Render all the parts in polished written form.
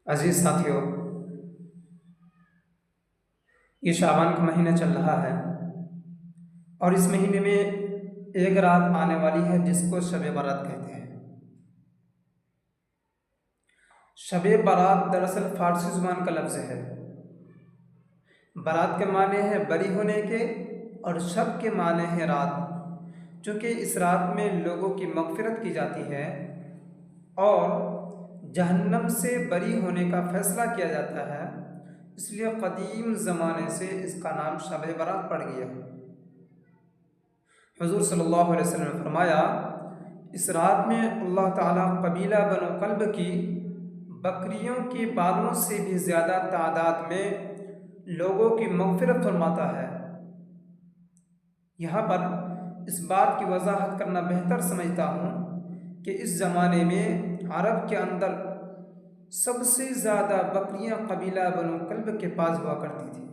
عزیز ساتھیوں، یہ شعبان کا مہینہ چل رہا ہے اور اس مہینے میں ایک رات آنے والی ہے جس کو شب برات کہتے ہیں۔ شب برات دراصل فارسی زبان کا لفظ ہے۔ برات کے معنی ہے بری ہونے کے اور شب کے معنی ہے رات، چونکہ اس رات میں لوگوں کی مغفرت کی جاتی ہے اور جہنم سے بری ہونے کا فیصلہ کیا جاتا ہے، اس لیے قدیم زمانے سے اس کا نام شب برات پڑ گیا۔ حضور صلی اللہ علیہ وسلم نے فرمایا، اس رات میں اللہ تعالیٰ قبیلہ بنو کلب کی بکریوں کے بالوں سے بھی زیادہ تعداد میں لوگوں کی مغفرت فرماتا ہے۔ یہاں پر اس بات کی وضاحت کرنا بہتر سمجھتا ہوں کہ اس زمانے میں عرب کے اندر سب سے زیادہ بکریاں قبیلہ بنو کلب کے پاس ہوا کرتی تھی۔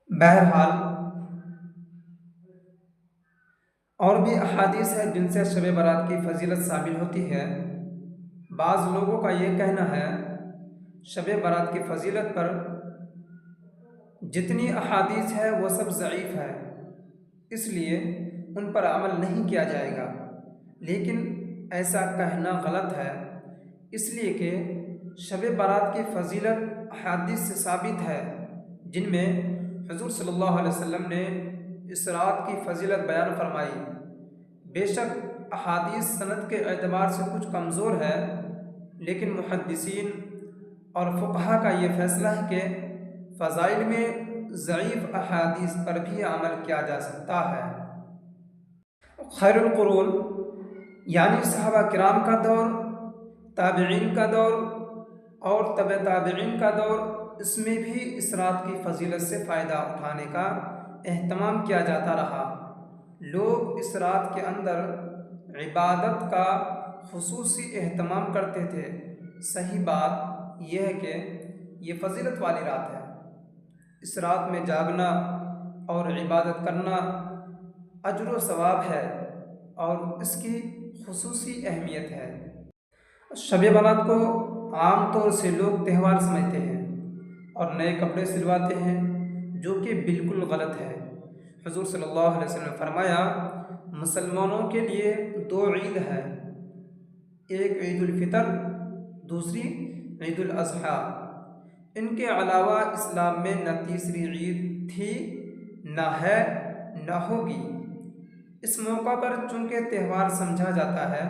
بہرحال اور بھی احادیث ہیں جن سے شب برات کی فضیلت ثابت ہوتی ہے۔ بعض لوگوں کا یہ کہنا ہے شب برات کی فضیلت پر جتنی احادیث ہے وہ سب ضعیف ہے، اس لیے ان پر عمل نہیں کیا جائے گا، لیکن ایسا کہنا غلط ہے، اس لیے کہ شب برات کی فضیلت احادیث سے ثابت ہے جن میں حضور صلی اللہ علیہ وسلم نے اس رات کی فضیلت بیان فرمائی۔ بے شک احادیث سند کے اعتبار سے کچھ کمزور ہے، لیکن محدثین اور فقہا کا یہ فیصلہ ہے کہ فضائل میں ضعیف احادیث پر بھی عمل کیا جا سکتا ہے۔ خیر القرون یعنی صحابہ کرام کا دور، تابعین کا دور اور تبع تابعین کا دور، اس میں بھی اس رات کی فضیلت سے فائدہ اٹھانے کا اہتمام کیا جاتا رہا۔ لوگ اس رات کے اندر عبادت کا خصوصی اہتمام کرتے تھے۔ صحیح بات یہ ہے کہ یہ فضیلت والی رات ہے۔ اس رات میں جاگنا اور عبادت کرنا اجر و ثواب ہے اور اس کی خصوصی اہمیت ہے۔ شب برات کو عام طور سے لوگ تہوار سمجھتے ہیں اور نئے کپڑے سلواتے ہیں، جو کہ بالکل غلط ہے۔ حضور صلی اللہ علیہ وسلم نے فرمایا، مسلمانوں کے لیے دو عید ہے، ایک عید الفطر، دوسری عید الاضحیٰ۔ ان کے علاوہ اسلام میں نہ تیسری عید تھی، نہ ہے، نہ ہوگی۔ اس موقع پر چونکہ تہوار سمجھا جاتا ہے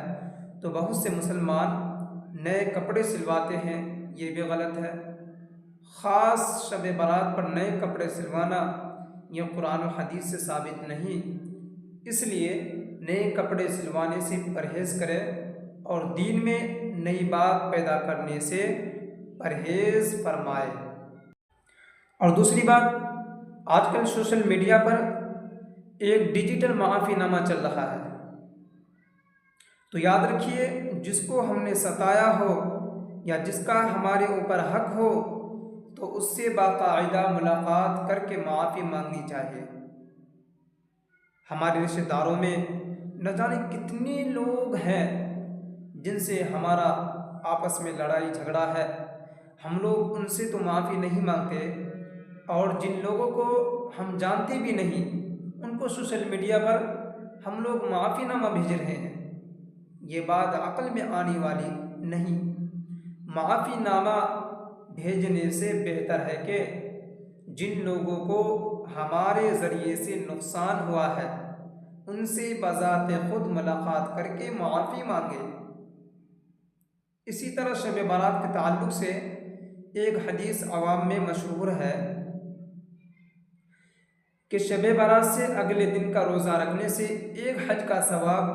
تو بہت سے مسلمان نئے کپڑے سلواتے ہیں، یہ بھی غلط ہے۔ خاص شب برات پر نئے کپڑے سلوانا یہ قرآن و حدیث سے ثابت نہیں، اس لیے نئے کپڑے سلوانے سے پرہیز کرے اور دین میں نئی بات پیدا کرنے سے پرہیز فرمائے۔ اور دوسری بات، آج کل سوشل میڈیا پر ایک ڈیجیٹل معافی نامہ چل رہا ہے، تو یاد رکھیے جس کو ہم نے ستایا ہو یا جس کا ہمارے اوپر حق ہو تو اس سے باقاعدہ ملاقات کر کے معافی مانگنی چاہیے۔ ہمارے رشتہ داروں میں نہ جانے کتنے لوگ ہیں جن سے ہمارا آپس میں لڑائی جھگڑا ہے، ہم لوگ ان سے تو معافی نہیں مانگتے، اور جن لوگوں کو ہم جانتے بھی نہیں ان کو سوشل میڈیا پر ہم لوگ معافی نامہ بھیج رہے ہیں۔ یہ بات عقل میں آنے والی نہیں۔ معافی نامہ بھیجنے سے بہتر ہے کہ جن لوگوں کو ہمارے ذریعے سے نقصان ہوا ہے ان سے بذات خود ملاقات کر کے معافی مانگے۔ اسی طرح شب برات کے تعلق سے ایک حدیث عوام میں مشہور ہے کہ شب برات سے اگلے دن کا روزہ رکھنے سے ایک حج کا ثواب،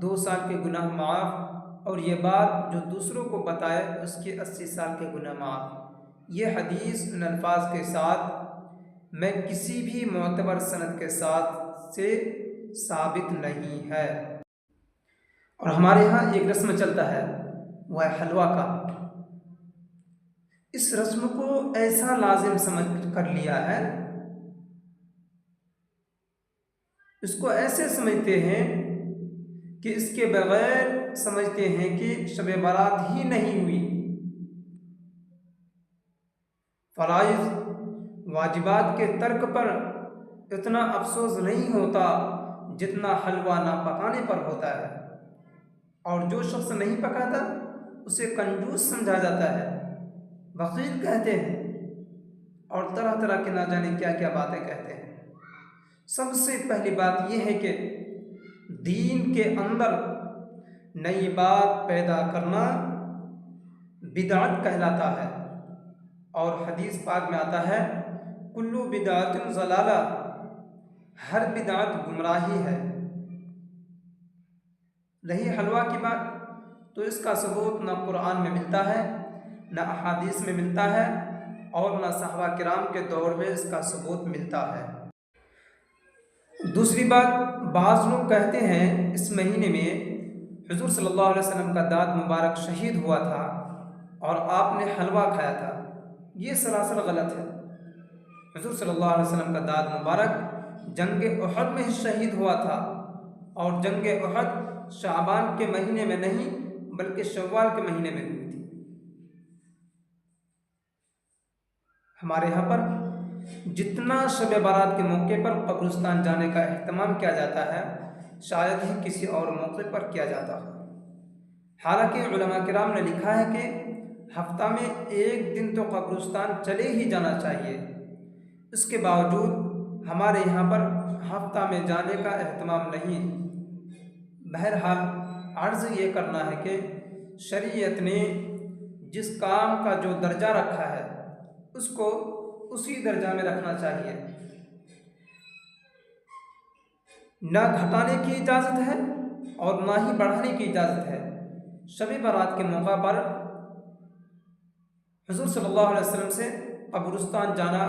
2 سال کے گناہ معاف، اور یہ بات جو دوسروں کو بتائے اس کے 80 سال کے گناہ معاف۔ یہ حدیث ان الفاظ کے ساتھ میں کسی بھی معتبر سند کے ساتھ سے ثابت نہیں ہے۔ اور ہمارے ہاں ایک رسم چلتا ہے، وہ ہے حلوہ کا۔ اس رسم کو ایسا لازم سمجھ کر لیا ہے، اس کو ایسے سمجھتے ہیں کہ اس کے بغیر سمجھتے ہیں کہ شب برات ہی نہیں ہوئی۔ فرائض واجبات کے ترک پر اتنا افسوس نہیں ہوتا جتنا حلوہ نہ پکانے پر ہوتا ہے، اور جو شخص نہیں پکاتا اسے کنجوس سمجھا جاتا ہے، بخیل کہتے ہیں، اور طرح طرح کے نہ جانے کیا کیا باتیں کہتے ہیں۔ سب سے پہلی بات یہ ہے کہ دین کے اندر نئی بات پیدا کرنا بدعت کہلاتا ہے، اور حدیث پاک میں آتا ہے کلو بدعت ضلالہ، ہر بدعت گمراہی ہے۔ رہی حلوہ کی بات، تو اس کا ثبوت نہ قرآن میں ملتا ہے، نہ احادیث میں ملتا ہے، اور نہ صحابہ کرام کے دور میں اس کا ثبوت ملتا ہے۔ دوسری بات، بعض لوگ کہتے ہیں اس مہینے میں حضور صلی اللہ علیہ وسلم کا داد مبارک شہید ہوا تھا اور آپ نے حلوہ کھایا تھا۔ یہ سراسر غلط ہے۔ حضور صلی اللہ علیہ وسلم کا داد مبارک جنگ احد میں شہید ہوا تھا، اور جنگ احد شعبان کے مہینے میں نہیں بلکہ شوال کے مہینے میں ہوئی تھی۔ ہمارے یہاں پر جتنا شب برات کے موقع پر قبرستان جانے کا اہتمام کیا جاتا ہے، شاید ہی کسی اور موقع پر کیا جاتا ہے۔ حالانکہ علماء کرام نے لکھا ہے کہ ہفتہ میں ایک دن تو قبرستان چلے ہی جانا چاہیے۔ اس کے باوجود ہمارے یہاں پر ہفتہ میں جانے کا اہتمام نہیں۔ بہرحال عرض یہ کرنا ہے کہ شریعت نے جس کام کا جو درجہ رکھا ہے اس کو اسی درجہ میں رکھنا چاہیے، نہ گھٹانے کی اجازت ہے اور نہ ہی بڑھانے کی اجازت ہے۔ شب برات کے موقع پر حضور صلی اللہ علیہ وسلم سے قبرستان جانا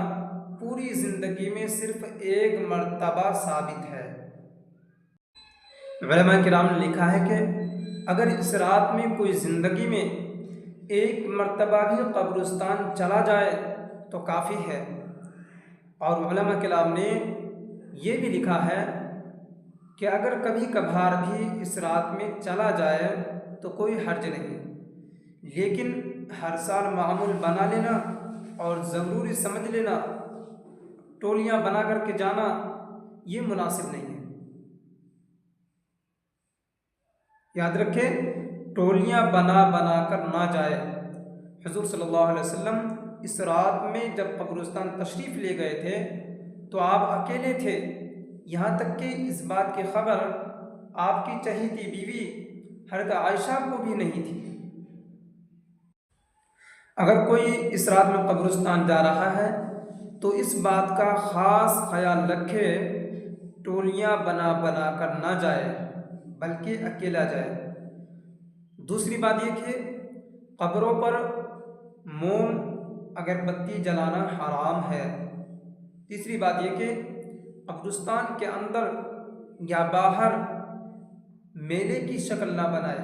پوری زندگی میں صرف ایک مرتبہ ثابت ہے۔ علماء کرام نے لکھا ہے کہ اگر اس رات میں کوئی زندگی میں ایک مرتبہ بھی قبرستان چلا جائے تو کافی ہے، اور علماء کرام نے یہ بھی لکھا ہے کہ اگر کبھی کبھار بھی اس رات میں چلا جائے تو کوئی حرج نہیں، لیکن ہر سال معمول بنا لینا اور ضروری سمجھ لینا، ٹولیاں بنا کر کے جانا، یہ مناسب نہیں ہے۔ یاد رکھیں، ٹولیاں بنا بنا کر نہ جائے۔ حضور صلی اللہ علیہ وسلم اس رات میں جب قبرستان تشریف لے گئے تھے تو آپ اکیلے تھے، یہاں تک کہ اس بات کی خبر آپ کی چہیتی بیوی حضرت عائشہ کو بھی نہیں تھی۔ اگر کوئی اس رات میں قبرستان جا رہا ہے تو اس بات کا خاص خیال رکھے ٹولیاں بنا بنا کر نہ جائے بلکہ اکیلا جائے۔ دوسری بات یہ کہ قبروں پر موم اگر بتی جلانا حرام ہے۔ تیسری بات یہ کہ قبرستان کے اندر یا باہر میلے کی شکل نہ بنائے۔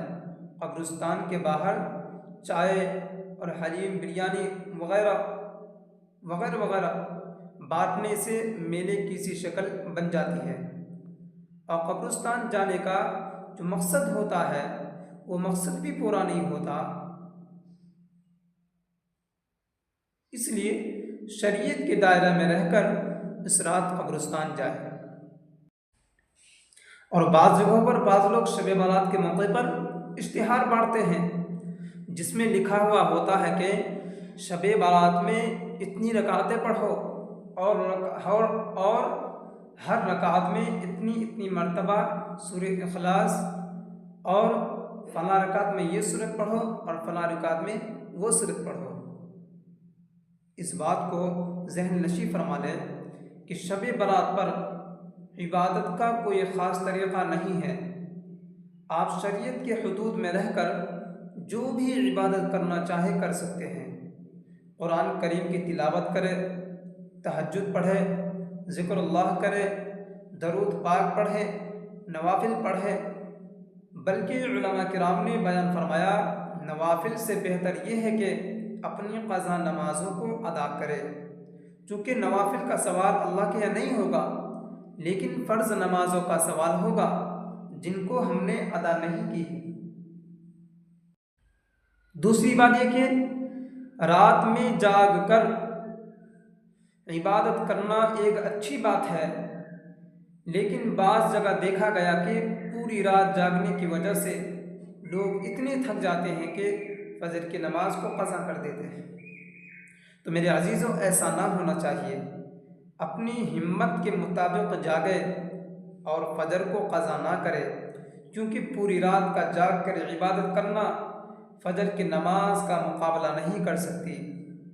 قبرستان کے باہر چائے اور حلیم، بریانی وغیرہ وغیرہ وغیرہ بانٹنے سے میلے کی سی شکل بن جاتی ہے، اور قبرستان جانے کا جو مقصد ہوتا ہے وہ مقصد بھی پورا نہیں ہوتا۔ اس لیے شریعت کے دائرہ میں رہ کر اس رات قبرستان جائے۔ اور بعض جگہوں پر بعض لوگ شب برات کے موقع پر اشتہار بانٹتے ہیں جس میں لکھا ہوا ہوتا ہے کہ شب برات میں اتنی رکعتیں پڑھو، اور ہر رکعت میں اتنی مرتبہ سورہ اخلاص، اور فلاں رکعت میں یہ سورت پڑھو اور فلاں رکعت میں وہ سورت پڑھو۔ اس بات کو ذہن نشی فرما لیں کہ شب برات پر عبادت کا کوئی خاص طریقہ نہیں ہے۔ آپ شریعت کے حدود میں رہ کر جو بھی عبادت کرنا چاہے کر سکتے ہیں۔ قرآن کریم کی تلاوت کرے، تہجد پڑھے، ذکر اللہ کرے، درود پاک پڑھے، نوافل پڑھے، بلکہ علماء کرام نے بیان فرمایا نوافل سے بہتر یہ ہے کہ اپنی قضا نمازوں کو ادا کرے، چونکہ نوافل کا سوال اللہ کے یہاں نہیں ہوگا لیکن فرض نمازوں کا سوال ہوگا۔ جن کو ہم نے ادا نہیں کی ہے۔ دوسری بات یہ کہ رات میں جاگ کر عبادت کرنا ایک اچھی بات ہے، لیکن بعض جگہ دیکھا گیا کہ پوری رات جاگنے کی وجہ سے لوگ اتنے تھک جاتے ہیں کہ فجر کی نماز کو قضا کر دیتے ہیں۔ تو میرے عزیزوں، ایسا نہ ہونا چاہیے۔ اپنی ہمت کے مطابق جاگے اور فجر کو قضا نہ کرے، کیونکہ پوری رات کا جاگ کر عبادت کرنا فجر کی نماز کا مقابلہ نہیں کر سکتی،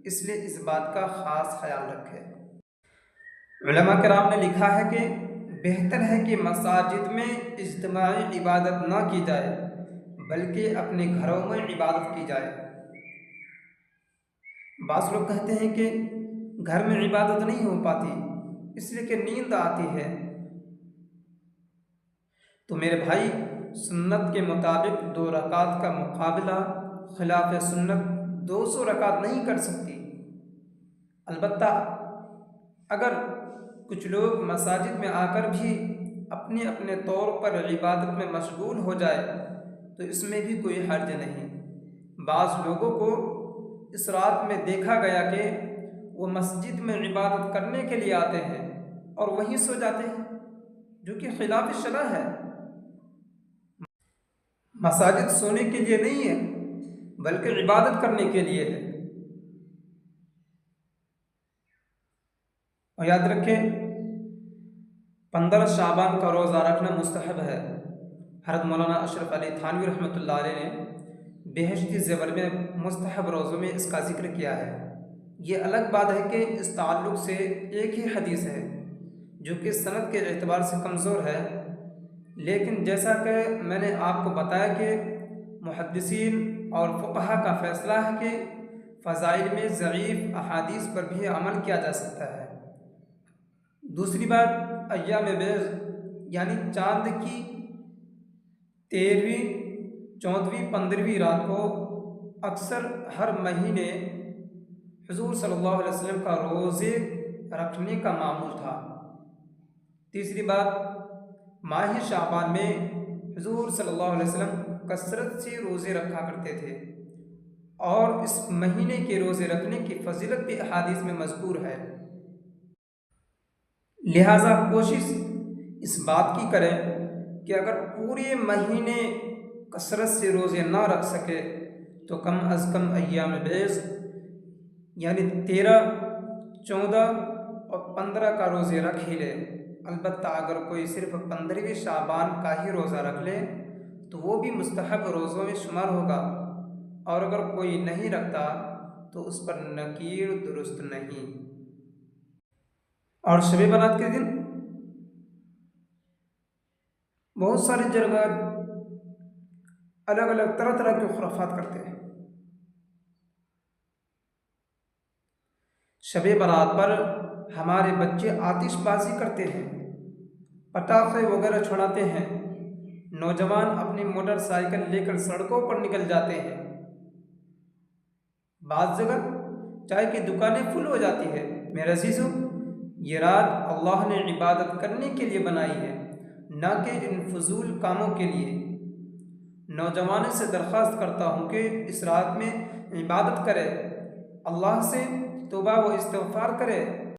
اس لیے اس بات کا خاص خیال رکھے۔ علماء کرام نے لکھا ہے کہ بہتر ہے کہ مساجد میں اجتماعی عبادت نہ کی جائے، بلکہ اپنے گھروں میں عبادت کی جائے۔ بعض لوگ کہتے ہیں کہ گھر میں عبادت نہیں ہو پاتی اس لیے کہ نیند آتی ہے۔ تو میرے بھائی، سنت کے مطابق 2 رکعت کا مقابلہ خلاف سنت 200 رکعت نہیں کر سکتی۔ البتہ اگر کچھ لوگ مساجد میں آ کر بھی اپنے اپنے طور پر عبادت میں مشغول ہو جائے تو اس میں بھی کوئی حرج نہیں۔ بعض لوگوں کو اس رات میں دیکھا گیا کہ وہ مسجد میں عبادت کرنے کے لیے آتے ہیں اور وہیں سو جاتے ہیں، جو کہ خلاف شرع ہے۔ مساجد سونے کے لیے نہیں ہے بلکہ عبادت کرنے کے لیے ہے۔ اور یاد رکھیں، 15 شعبان کا روزہ رکھنا مستحب ہے۔ حضرت مولانا اشرف علی تھانوی رحمۃ اللہ علیہ نے بہشتی زیور میں مستحب روزوں میں اس کا ذکر کیا ہے۔ یہ الگ بات ہے کہ اس تعلق سے ایک ہی حدیث ہے جو کہ سند کے اعتبار سے کمزور ہے، لیکن جیسا کہ میں نے آپ کو بتایا کہ محدثین اور فقہا کا فیصلہ ہے کہ فضائل میں ضعیف احادیث پر بھی عمل کیا جا سکتا ہے۔ دوسری بات، ایام بیض یعنی چاند کی 13ویں، 14ویں، 15ویں رات کو اکثر ہر مہینے حضور صلی اللہ علیہ وسلم کا روزے رکھنے کا معمول تھا۔ تیسری بات، ماہ شعبان میں حضور صلی اللہ علیہ وسلم کثرت سے روزے رکھا کرتے تھے، اور اس مہینے کے روزے رکھنے کی فضیلت بھی احادیث میں مذکور ہے۔ لہٰذا کوشش اس بات کی کریں کہ اگر پورے مہینے کثرت سے روزے نہ رکھ سکے تو کم از کم ایام بیض یعنی 13، 14 اور 15 کا روزے رکھ ہی لے۔ البتہ اگر کوئی صرف 15ویں شعبان کا ہی روزہ رکھ لے تو وہ بھی مستحب روزوں میں شمار ہوگا، اور اگر کوئی نہیں رکھتا تو اس پر نکیر درست نہیں۔ اور شب برات کے دن بہت ساری جگہ الگ الگ طرح طرح کے خرافات کرتے ہیں۔ شب برات پر ہمارے بچے آتش بازی کرتے ہیں، پٹاخے وغیرہ چھڑاتے ہیں، نوجوان اپنی موٹر سائیکل لے کر سڑکوں پر نکل جاتے ہیں۔ بعض جگہ چائے کی دکانیں فل ہو جاتی ہے۔ میرے عزیزوں، یہ رات اللہ نے عبادت کرنے کے لیے بنائی ہے، نہ کہ ان فضول کاموں کے لیے۔ نوجوانوں سے درخواست کرتا ہوں کہ اس رات میں عبادت کرے، اللہ سے توبہ و استغفار کرے